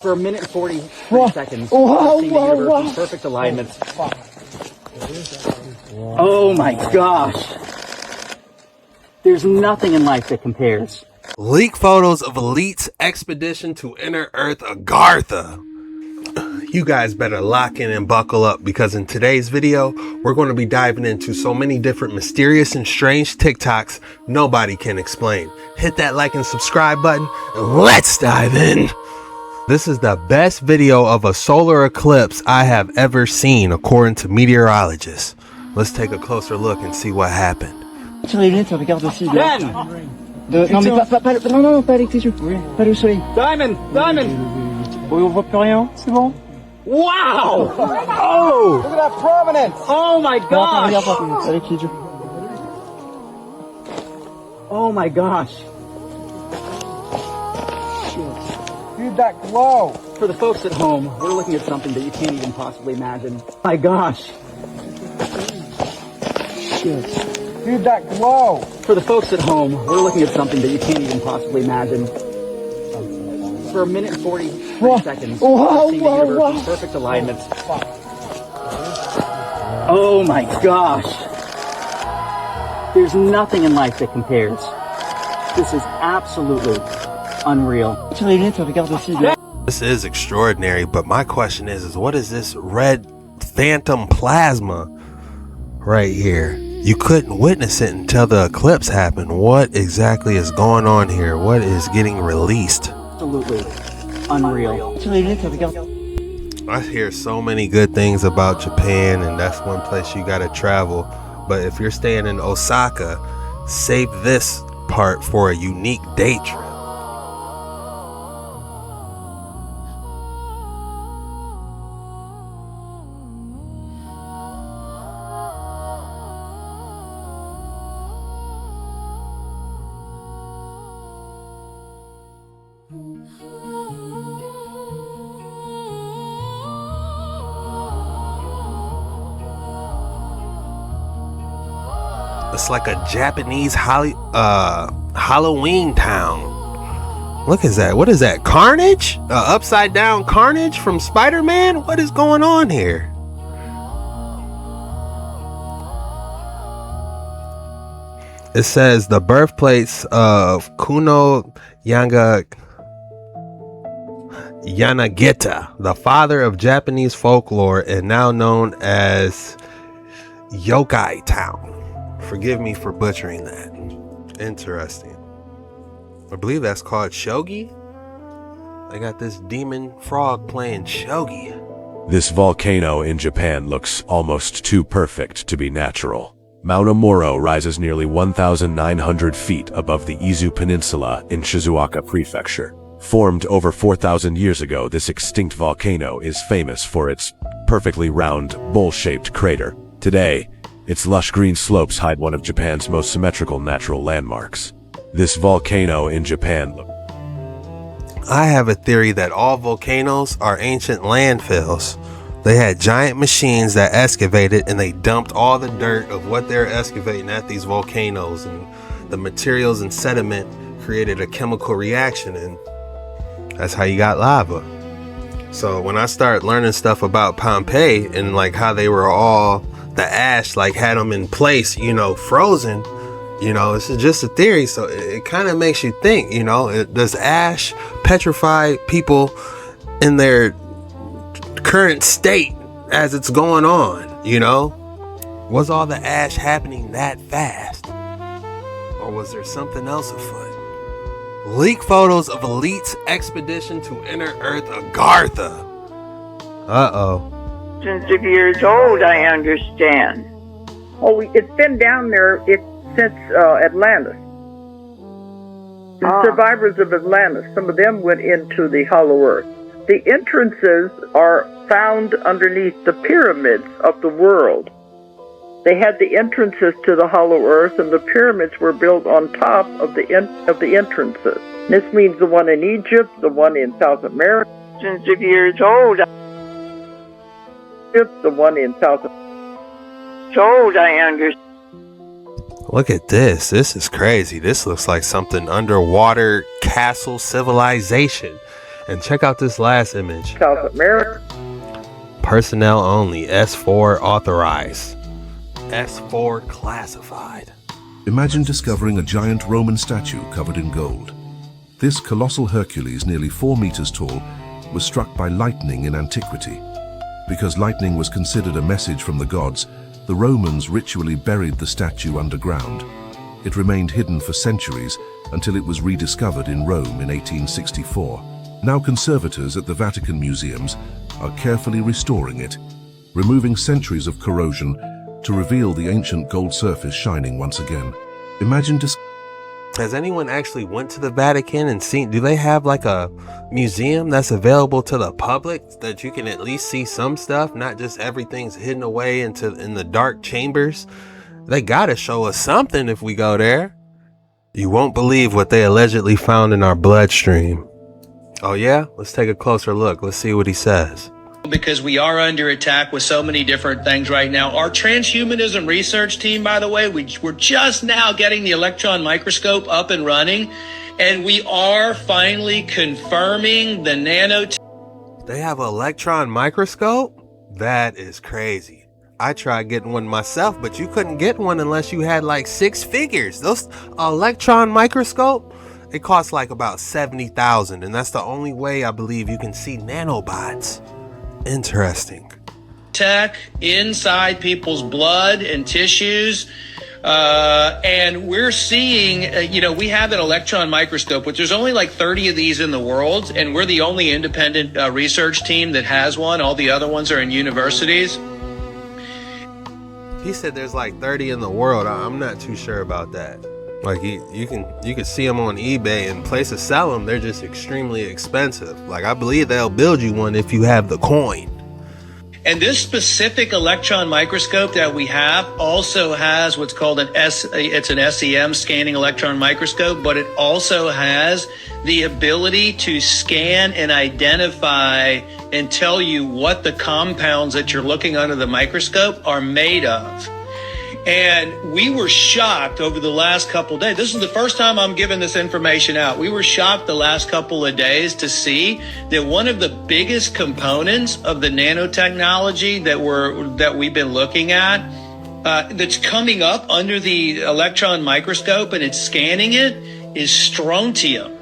For a minute and 40 seconds, seeing the universe in perfect alignment. Oh my gosh. There's nothing in life that compares. Leak photos of elite's expedition to inner Earth Agartha. You guys better lock in and buckle up, because in today's video, we're going to be diving into so many different mysterious and strange TikToks nobody can explain. Hit that like and subscribe button, and let's dive in. This is the best video of a solar eclipse I have ever seen, according to meteorologists. Let's take a closer look and see what happened. Sur les lunettes, regarde aussi. Non mais pas avec tes yeux. Pas le soleil. Diamond! Oui, on voit plus rien, c'est bon. Wow! Oh! Look at that prominence! Oh my gosh! Regarde avec les yeux. Oh my gosh! Dude, that glow! For the folks at home, we're looking at something that you can't even possibly imagine. My gosh! Dude, that glow! For the folks at home, we're looking at something that you can't even possibly imagine. For a minute and 40 seconds, seeing the universe in perfect alignment. Oh my gosh! There's nothing in life that compares. This is absolutely unreal. Sur les lunettes, regarde aussi. This is extraordinary, but my question is what is this red phantom plasma right here? You couldn't witness it until the eclipse happened. What exactly is going on here? What is getting released? Absolutely unreal. Sur les lunettes, regarde. I hear so many good things about Japan, and that's one place you gotta travel. But if you're staying in Osaka, save this part for a unique day trip. It's like a Japanese Halloween town. Look at that. What is that? Carnage? Upside down Carnage from Spider-Man? What is going on here? It says the birthplace of Kunio Yanagita, the father of Japanese folklore and now known as Yokai Town. Forgive me for butchering that. Interesting. I believe that's called shogi. I got this demon frog playing shogi. This volcano in Japan looks almost too perfect to be natural. Mount Omuro rises nearly 1,900 feet above the Izu Peninsula in Shizuoka Prefecture. Formed over 4,000 years ago, this extinct volcano is famous for its perfectly round, bowl-shaped crater. Today, its lush green slopes hide one of Japan's most symmetrical natural landmarks. This volcano in Japan. I have a theory that all volcanoes are ancient landfills. They had giant machines that excavated, and they dumped all the dirt of what they're excavating at these volcanoes, and the materials and sediment created a chemical reaction, and that's how you got lava. So when I started learning stuff about Pompeii and like how they were all, the ash like had them in place, you know, frozen, you know, this is just a theory. So it kind of makes you think, you know, does ash petrify people in their current state as it's going on? You know, was all the ash happening that fast, or was there something else afoot? Leak photos of elite's expedition to inner Earth Agartha. Uh-oh. Thousands of years old, I understand. Oh, it's been down there since Atlantis. The survivors of Atlantis, some of them went into the hollow earth. The entrances are found underneath the pyramids of the world. They had the entrances to the hollow earth, and the pyramids were built on top of the entrances. This means the one in Egypt, the one in South America. Thousands of years old. The one in South America. I understand. Look at this. This is crazy. This looks like something underwater castle civilization. And check out this last image. South America. Personnel only, S4 authorized, S4 classified. Imagine discovering a giant Roman statue covered in gold. This colossal Hercules, nearly 4 meters tall, was struck by lightning in antiquity. Because lightning was considered a message from the gods, the Romans ritually buried the statue underground. It remained hidden for centuries until it was rediscovered in Rome in 1864. Now conservators at the Vatican Museums are carefully restoring it, removing centuries of corrosion to reveal the ancient gold surface shining once again. Imagine Has anyone actually went to the Vatican and seen, do they have like a museum that's available to the public that you can at least see some stuff, not just everything's hidden away in the dark chambers? They gotta show us something if we go there. You won't believe what they allegedly found in our bloodstream. Oh yeah? Let's take a closer look. Let's see what he says. Because we are under attack with so many different things right now. Our transhumanism research team, by the way, we're just now getting the electron microscope up and running, and we are finally confirming the nanotech. They have an electron microscope? That is crazy. I tried getting one myself, but you couldn't get one unless you had like 6 figures. Those electron microscope, it costs like about $70,000, and that's the only way I believe you can see nanobots. Interesting. Tech inside people's blood and tissues, and we're seeing, we have an electron microscope, which there's only like 30 of these in the world, and we're the only independent research team that has one. All the other ones are in universities. He said there's like 30 in the world. I'm not too sure about that. Like you can see them on eBay, and places sell them. They're just extremely expensive. Like I believe they'll build you one if you have the coin. And this specific electron microscope that we have also has what's called it's an SEM, scanning electron microscope, but it also has the ability to scan and identify and tell you what the compounds that you're looking under the microscope are made of. And we were shocked over the last couple of days. This is the first time I'm giving this information out. We were shocked the last couple of days to see that one of the biggest components of the nanotechnology that we've been looking at, that's coming up under the electron microscope and it's scanning it, is strontium.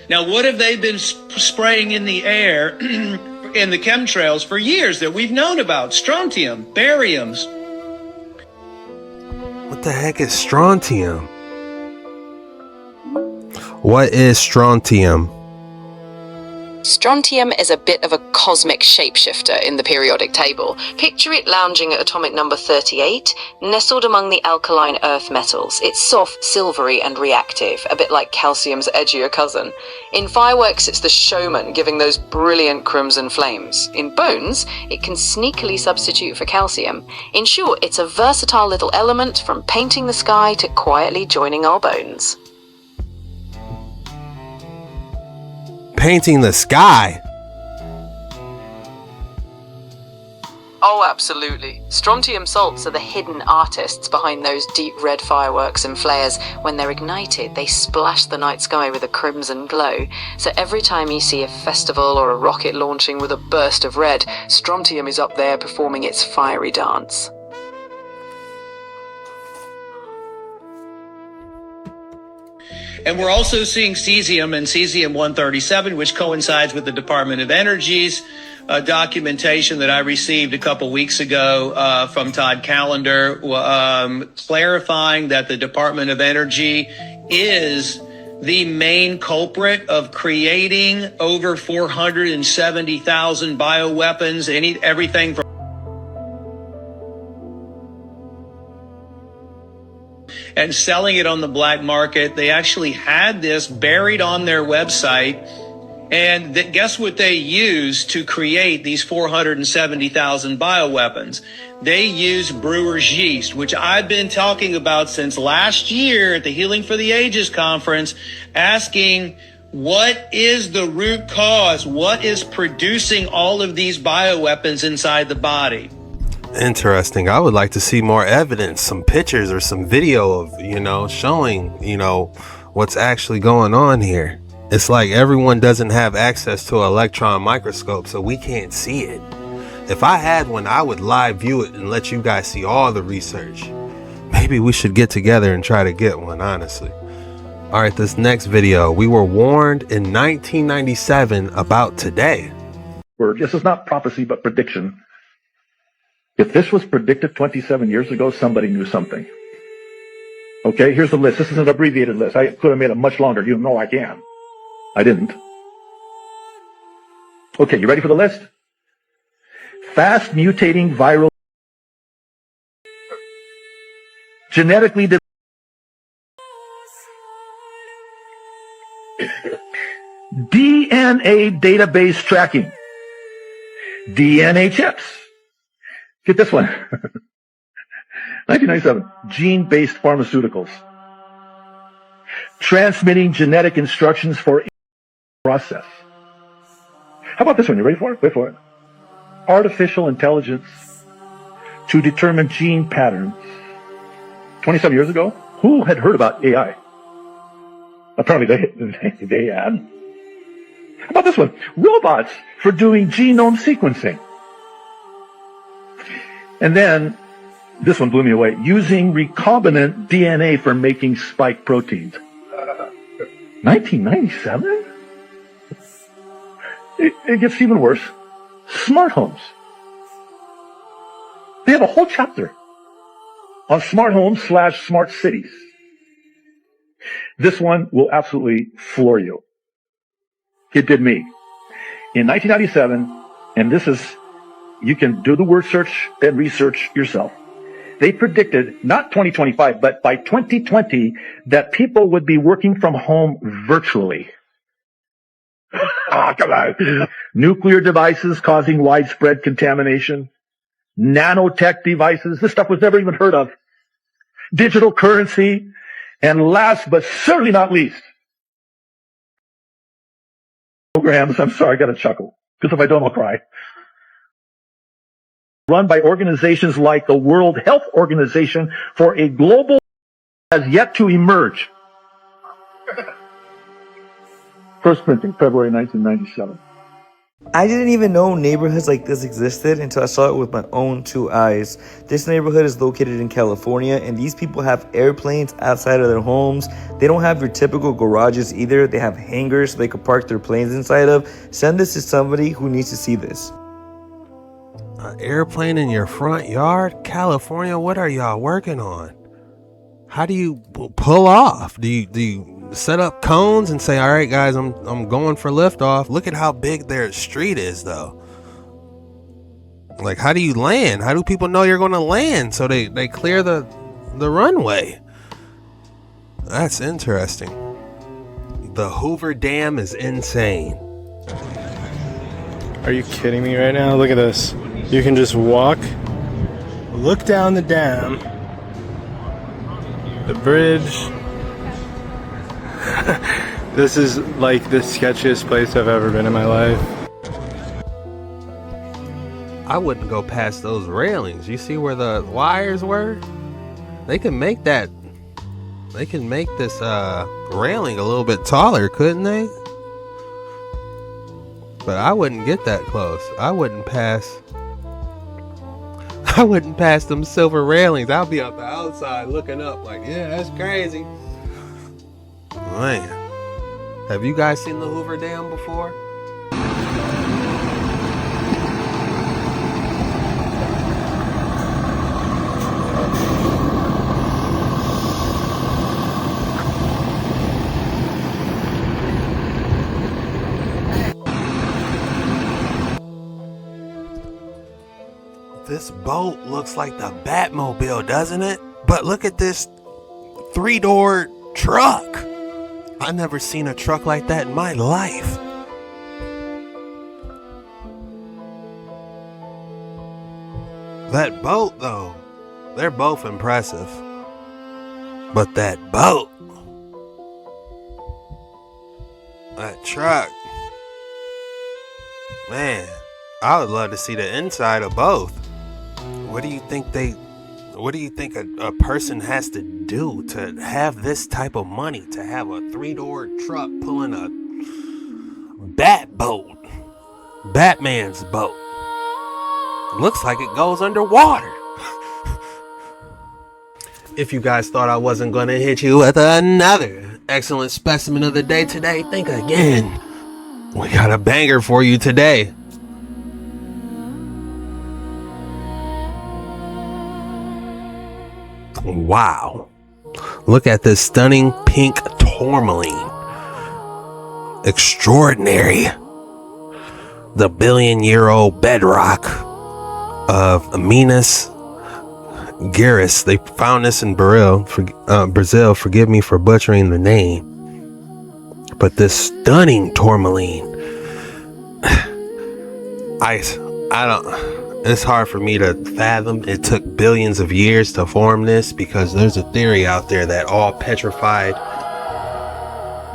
Now, what have they been spraying in the air in the chemtrails for years that we've known about? Strontium, bariums. What the heck is strontium? What is strontium? Strontium is a bit of a cosmic shapeshifter in the periodic table. Picture it lounging at atomic number 38, nestled among the alkaline earth metals. It's soft, silvery, and reactive, a bit like calcium's edgier cousin. In fireworks, it's the showman giving those brilliant crimson flames. In bones, it can sneakily substitute for calcium. In short, it's a versatile little element from painting the sky to quietly joining our bones. Painting the sky? Oh, absolutely. Strontium salts are the hidden artists behind those deep red fireworks and flares. When they're ignited, they splash the night sky with a crimson glow. So every time you see a festival or a rocket launching with a burst of red, strontium is up there performing its fiery dance. And we're also seeing cesium and cesium-137, which coincides with the Department of Energy's documentation that I received a couple weeks ago from Todd Callender, clarifying that the Department of Energy is the main culprit of creating over 470,000 bioweapons, everything from and selling it on the black market. They actually had this buried on their website. And guess what they used to create these 470,000 bioweapons? They used brewer's yeast, which I've been talking about since last year at the Healing for the Ages conference, asking what is the root cause? What is producing all of these bioweapons inside the body? Interesting. I would like to see more evidence, some pictures or some video of, showing, what's actually going on here. It's like everyone doesn't have access to an electron microscope, so we can't see it. If I had one, I would live view it and let you guys see all the research. Maybe we should get together and try to get one, honestly. All right, this next video, we were warned in 1997 about today. This is not prophecy, but prediction. If this was predicted 27 years ago, somebody knew something. Okay, here's the list. This is an abbreviated list. I could have made it much longer. You know I can. I didn't. Okay, you ready for the list? Fast mutating viral, genetically DNA database tracking, DNA chips. Get this one. 1997, gene-based pharmaceuticals. Transmitting genetic instructions for process. How about this one? You ready for it? Wait for it. Artificial intelligence to determine gene patterns. 27 years ago, who had heard about AI? Apparently they had. How about this one? Robots for doing genome sequencing. And then, this one blew me away. Using recombinant DNA for making spike proteins. 1997? It gets even worse. Smart homes. They have a whole chapter on smart homes / smart cities. This one will absolutely floor you. It did me. In 1997, and this is, you can do the word search and research yourself. They predicted, not 2025, but by 2020, that people would be working from home virtually. Come on. Nuclear devices causing widespread contamination. Nanotech devices. This stuff was never even heard of. Digital currency. And last but certainly not least, programs. I'm sorry, I got to chuckle. Because if I don't, I'll cry. Run by organizations like the World Health Organization for a global has yet to emerge. First printing, February 1997. I didn't even know neighborhoods like this existed until I saw it with my own 2 eyes. This neighborhood is located in California, and these people have airplanes outside of their homes. They don't have your typical garages either. They have hangars so they could park their planes inside of. Send this to somebody who needs to see this. An airplane in your front yard? California, what are y'all working on? How do you pull off? Do you set up cones and say, all right, guys, I'm going for liftoff? Look at how big their street is, though. Like, how do you land? How do people know you're going to land? So they clear the runway. That's interesting. The Hoover Dam is insane. Are you kidding me right now? Look at this. You can just walk, look down the dam, the bridge. This is like the sketchiest place I've ever been in my life. I wouldn't go past those railings. You see where the wires were? They can make that. They can make this railing a little bit taller, couldn't they? But I wouldn't get that close. I wouldn't pass them silver railings. I'll be on the outside looking up like, yeah, that's crazy. Man, have you guys seen the Hoover Dam before? This boat looks like the Batmobile, doesn't it? But look at this 3-door truck. I've never seen a truck like that in my life. That boat, though, they're both impressive. But that boat, that truck, man, I would love to see the inside of both. What do you think a person has to do to have this type of money, to have a 3-door truck pulling a Batman's boat. Looks like it goes underwater. If you guys thought I wasn't going to hit you with another excellent specimen of the day today, think again. We got a banger for you today. Wow. Look at this stunning pink tourmaline. Extraordinary. The billion-year-old bedrock of Minas Gerais. They found this in Brazil. Forgive me for butchering the name. But this stunning tourmaline. It's hard for me to fathom. It took billions of years to form this because there's a theory out there that all petrified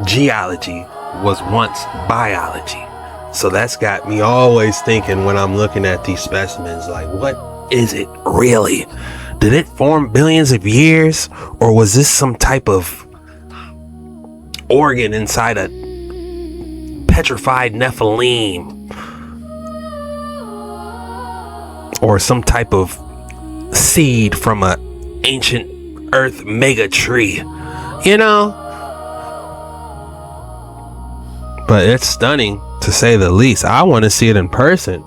geology was once biology. So that's got me always thinking when I'm looking at these specimens, like, what is it really? Did it form billions of years? Or was this some type of organ inside a petrified Nephilim? Or some type of seed from a ancient earth mega tree, you know? But it's stunning, to say the least. I want to see it in person.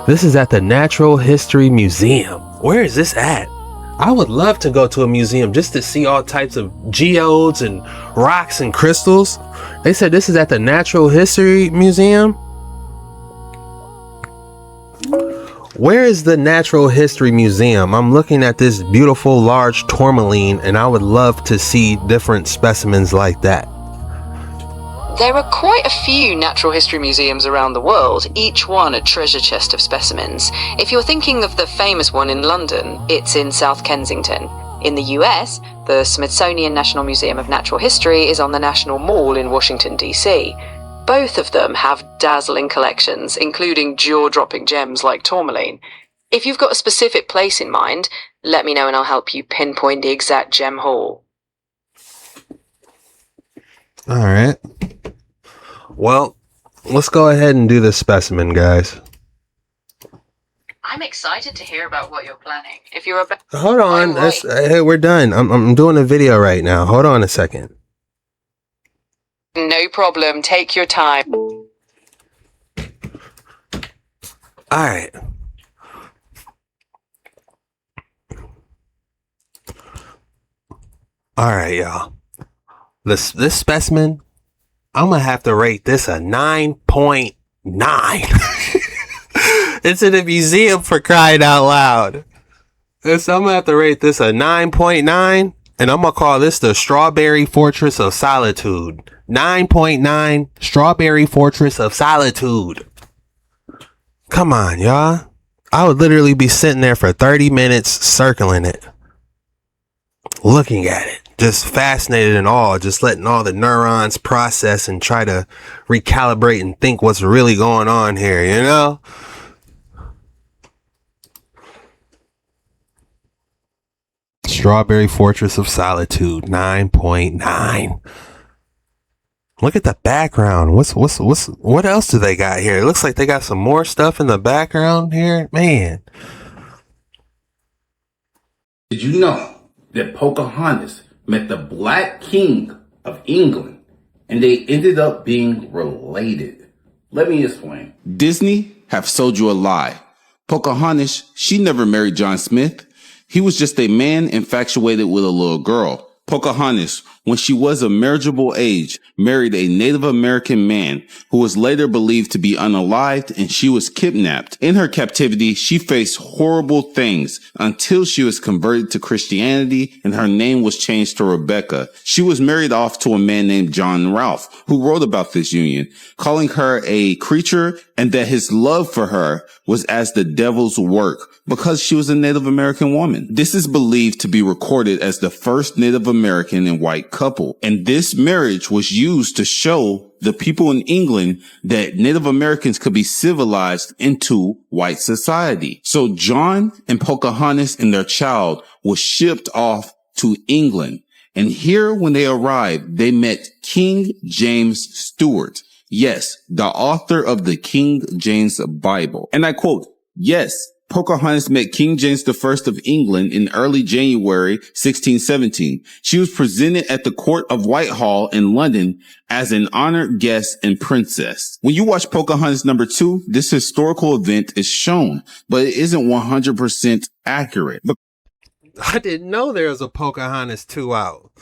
This is at the Natural History Museum. Where is this at? I would love to go to a museum just to see all types of geodes and rocks and crystals. They said this is at the Natural History Museum. Where is the Natural History Museum? I'm looking at this beautiful large tourmaline, and I would love to see different specimens like that. There are quite a few natural history museums around the world, each one a treasure chest of specimens. If you're thinking of the famous one in London, it's in South Kensington. In the US, the Smithsonian National Museum of Natural History is on the National Mall in Washington, D.C. Both of them have dazzling collections, including jaw-dropping gems like tourmaline. If you've got a specific place in mind, let me know and I'll help you pinpoint the exact gem haul. All right. Well, let's go ahead and do this specimen, guys. I'm excited to hear about what you're planning. If you're about... Hold on. Hey, we're done. I'm doing a video right now. Hold on a second. No problem. Take your time. All right. All right, y'all. This specimen, I'm going to have to rate this a 9.9. It's in a museum, for crying out loud. So I'm going to have to rate this a 9.9. And I'm going to call this the Strawberry Fortress of Solitude. 9.9 Strawberry Fortress of Solitude. Come on, y'all. I would literally be sitting there for 30 minutes circling it. Looking at it. Just fascinated and all. Just letting all the neurons process and try to recalibrate and think what's really going on here, you know? Strawberry Fortress of Solitude, 9.9. Look at the background. What else do they got here? It looks like they got some more stuff in the background here. Man. Did you know that Pocahontas met the Black King of England and they ended up being related? Let me explain. Disney have sold you a lie. Pocahontas, she never married John Smith. He was just a man infatuated with a little girl. Pocahontas, when she was of marriageable age, married a Native American man who was later believed to be unalived, and she was kidnapped. In her captivity, she faced horrible things until she was converted to Christianity and her name was changed to Rebecca. She was married off to a man named John Ralph, who wrote about this union, calling her a creature and that his love for her was as the devil's work because she was a Native American woman. This is believed to be recorded as the first Native American and white couple, and this marriage was used to show the people in England that Native Americans could be civilized into white society. So John and Pocahontas and their child was shipped off to England, and here when they arrived, they met King James Stewart. Yes, the author of the King James Bible. And I quote, yes, Pocahontas met King James I of England in early January 1617. She was presented at the court of Whitehall in London as an honored guest and princess. When you watch Pocahontas number 2, this historical event is shown, but it isn't 100% accurate. I didn't know there was a Pocahontas 2 out.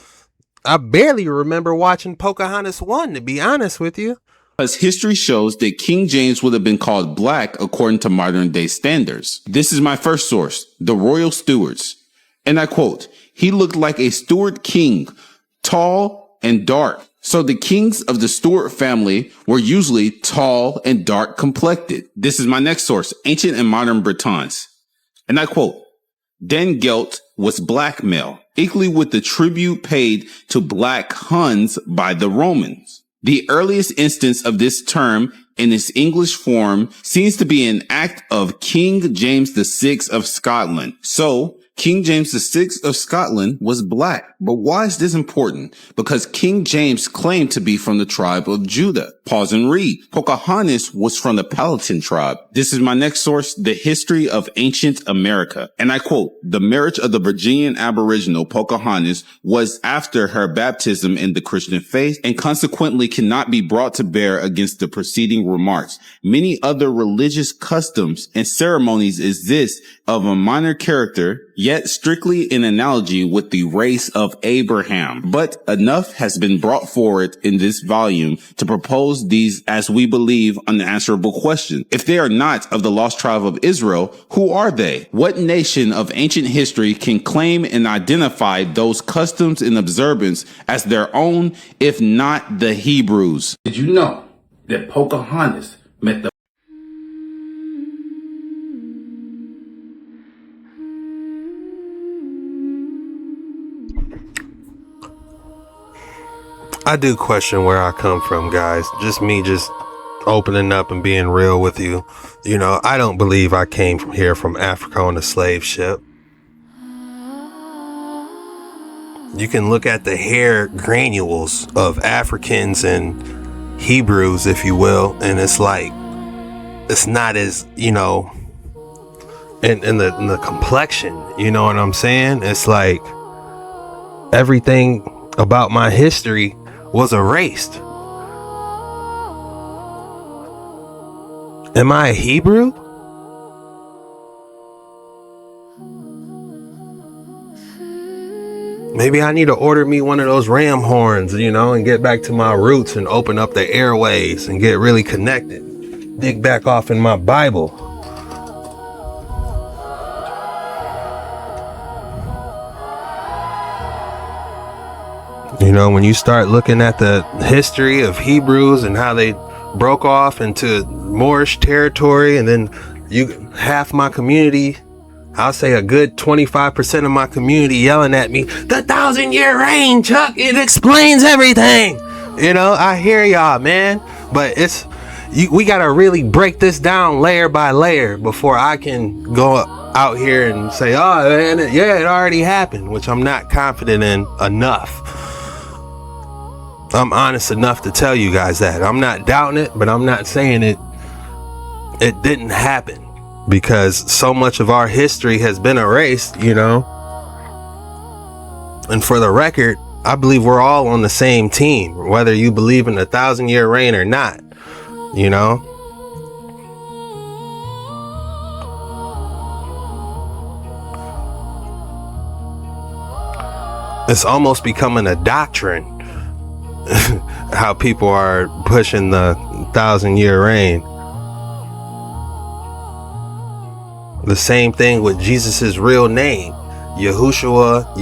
I barely remember watching Pocahontas 1, to be honest with you. As history shows that King James would have been called black according to modern day standards. This is my first source, the Royal Stewards. And I quote, he looked like a Stuart king, tall and dark. So the kings of the Stuart family were usually tall and dark complected. This is my next source, Ancient and Modern Britons. And I quote, Dan Gelt was black male, equally with the tribute paid to black Huns by the Romans. The earliest instance of this term in its English form seems to be an act of King James VI of Scotland. So, King James VI of Scotland was black. But why is this important? Because King James claimed to be from the tribe of Judah. Pause and read. Pocahontas was from the Palatine tribe. This is my next source, The History of Ancient America. And I quote, the marriage of the Virginian Aboriginal Pocahontas was after her baptism in the Christian faith and consequently cannot be brought to bear against the preceding remarks. Many other religious customs and ceremonies exist of a minor character, yet strictly in analogy with the race of Abraham. But enough has been brought forward in this volume to propose these, as we believe, unanswerable questions. If they are not of the lost tribe of Israel, who are they? What nation of ancient history can claim and identify those customs and observance as their own, if not the Hebrews? Did you know that Pocahontas met the I do question where I come from, guys. Just me just opening up and being real with you. You know, I don't believe I came from here from Africa on a slave ship. You can look at the hair granules of Africans and Hebrews, if you will, and it's like, it's not as, you know, in the complexion, you know what I'm saying? It's like everything about my history was erased. Am I a Hebrew? Maybe I need to order me one of those ram horns, you know, and get back to my roots and open up the airways and get really connected. Dig back off in my Bible. You know, when you start looking at the history of Hebrews and how they broke off into Moorish territory, and then half my community, I'll say a good 25% of my community yelling at me, the 1,000-year reign, Chuck, it explains everything. You know, I hear y'all, man, but we gotta really break this down layer by layer before I can go out here and say, oh man, it already happened, which I'm not confident in enough. I'm honest enough to tell you guys that. I'm not doubting it, but I'm not saying it didn't happen, because so much of our history has been erased, you know. And for the record, I believe we're all on the same team, whether you believe in the 1,000-year reign or not, you know. It's almost becoming a doctrine how people are pushing the 1,000-year reign. The same thing with Jesus's real name, Yahuwshuwa.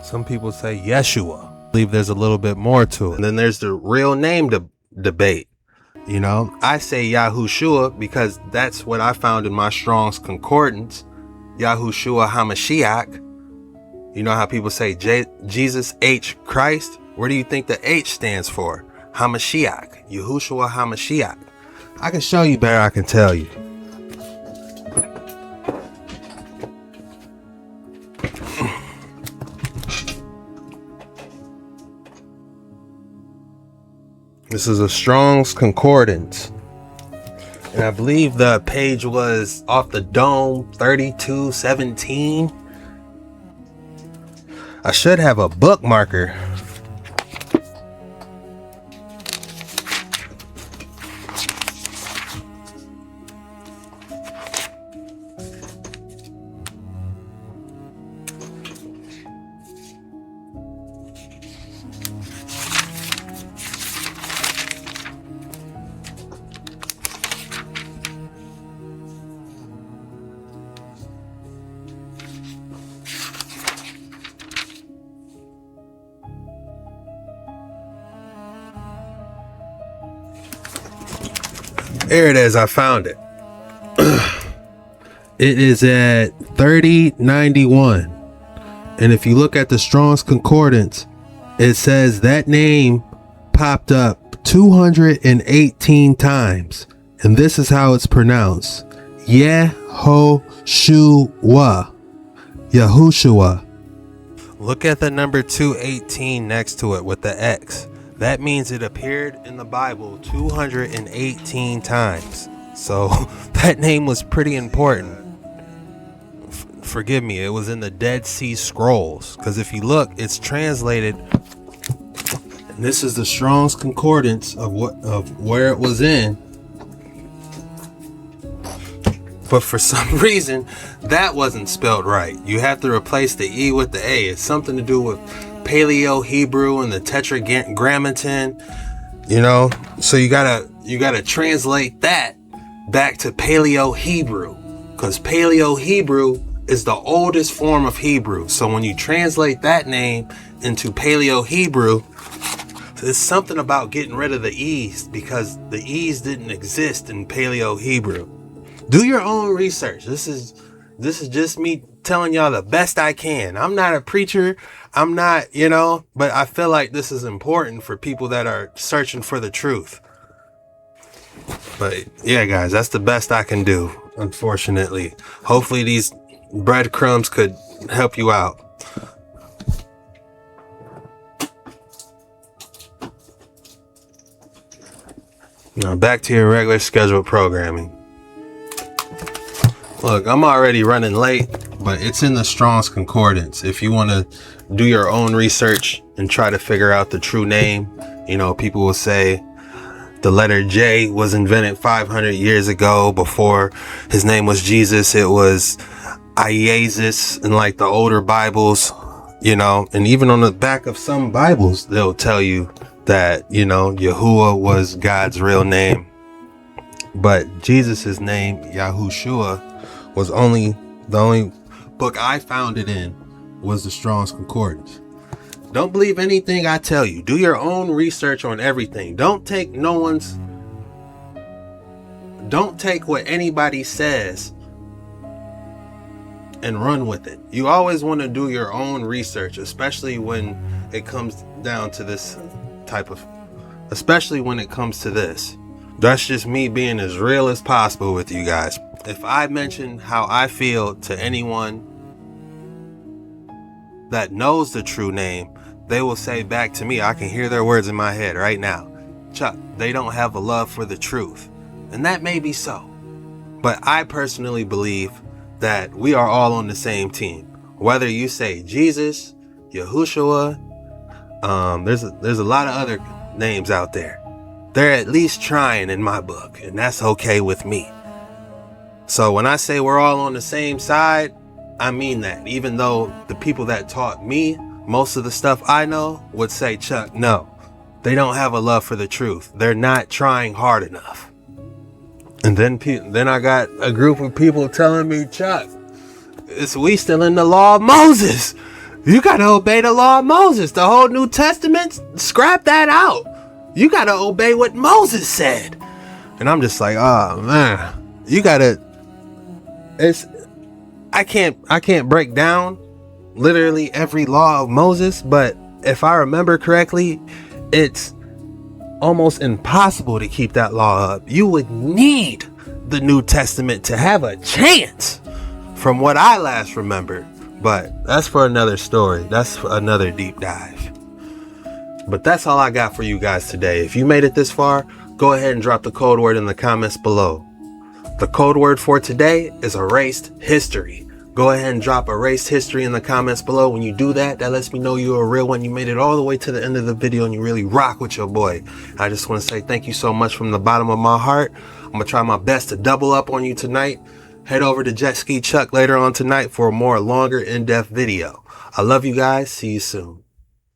Some people say Yeshua. I believe there's a little bit more to it. And then there's the real name debate. You know, I say Yahuwshuwa because that's what I found in my Strong's Concordance. Yahuwshuwa HaMashiach. You know how people say Jesus H Christ? Where do you think the H stands for? HaMashiach. Yahuwshuwa HaMashiach. I can show you better, I can tell you. This is a Strong's Concordance. And I believe the page was off the dome 3217. I should have a bookmarker. There it is. I found it. It is at 3091. And if you look at the Strong's Concordance, it says that name popped up 218 times. And this is how it's pronounced. Yahuwshuwa. Yahuwshuwa. Look at the number 218 next to it with the X. That means it appeared in the Bible 218 times. So that name was pretty important. Forgive me, it was in the Dead Sea Scrolls. Because if you look, it's translated. And this is the Strong's Concordance of where it was in. But for some reason, that wasn't spelled right. You have to replace the E with the A. It's something to do with Paleo-Hebrew and the Tetragrammaton, so you gotta translate that back to Paleo-Hebrew, because Paleo-Hebrew is the oldest form of Hebrew. So when you translate that name into Paleo-Hebrew, there's something about getting rid of the E's, because the E's didn't exist in Paleo-Hebrew. Do your own research. This is just me telling y'all the best I can. I'm not a preacher. I'm not, but I feel like this is important for people that are searching for the truth. But yeah, guys, that's the best I can do, unfortunately. Hopefully these breadcrumbs could help you out. Now back to your regular scheduled programming. Look, I'm already running late, but it's in the Strong's Concordance. If you want to do your own research and try to figure out the true name, people will say the letter J was invented 500 years ago. Before his name was Jesus, it was Iesus in like the older Bibles, and even on the back of some Bibles, they'll tell you that, Yahuwah was God's real name. But Jesus's name, Yahuwshuwa, was the only book I found it in was the Strong's Concordance. Don't believe anything I tell you. Do your own research on everything. Don't take what anybody says and run with it. You always want to do your own research, especially when it comes down to this especially when it comes to this. That's just me being as real as possible with you guys. If I mention how I feel to anyone that knows the true name, they will say back to me, I can hear their words in my head right now, Chuck, they don't have a love for the truth. And that may be so. But I personally believe that we are all on the same team. Whether you say Jesus, Yahuwshuwa, there's a lot of other names out there. They're at least trying in my book, and that's okay with me. So when I say we're all on the same side, I mean that. Even though the people that taught me most of the stuff I know would say, Chuck, no, they don't have a love for the truth. They're not trying hard enough. And then I got a group of people telling me, Chuck, we still in the law of Moses. You got to obey the law of Moses. The whole New Testament, scrap that out. You got to obey what Moses said. And I'm just like, oh man, I can't break down literally every law of Moses, but if I remember correctly, it's almost impossible to keep that law up. You would need the New Testament to have a chance, from what I last remember. But that's for another story. That's for another deep dive. But that's all I got for you guys today. If you made it this far, go ahead and drop the code word in the comments below. The code word for today is erased history. Go ahead and drop erased history in the comments below. When you do that, that lets me know you're a real one. You made it all the way to the end of the video and you really rock with your boy. I just want to say thank you so much from the bottom of my heart. I'm going to try my best to double up on you tonight. Head over to Jet Ski Chuck later on tonight for a more longer in-depth video. I love you guys. See you soon.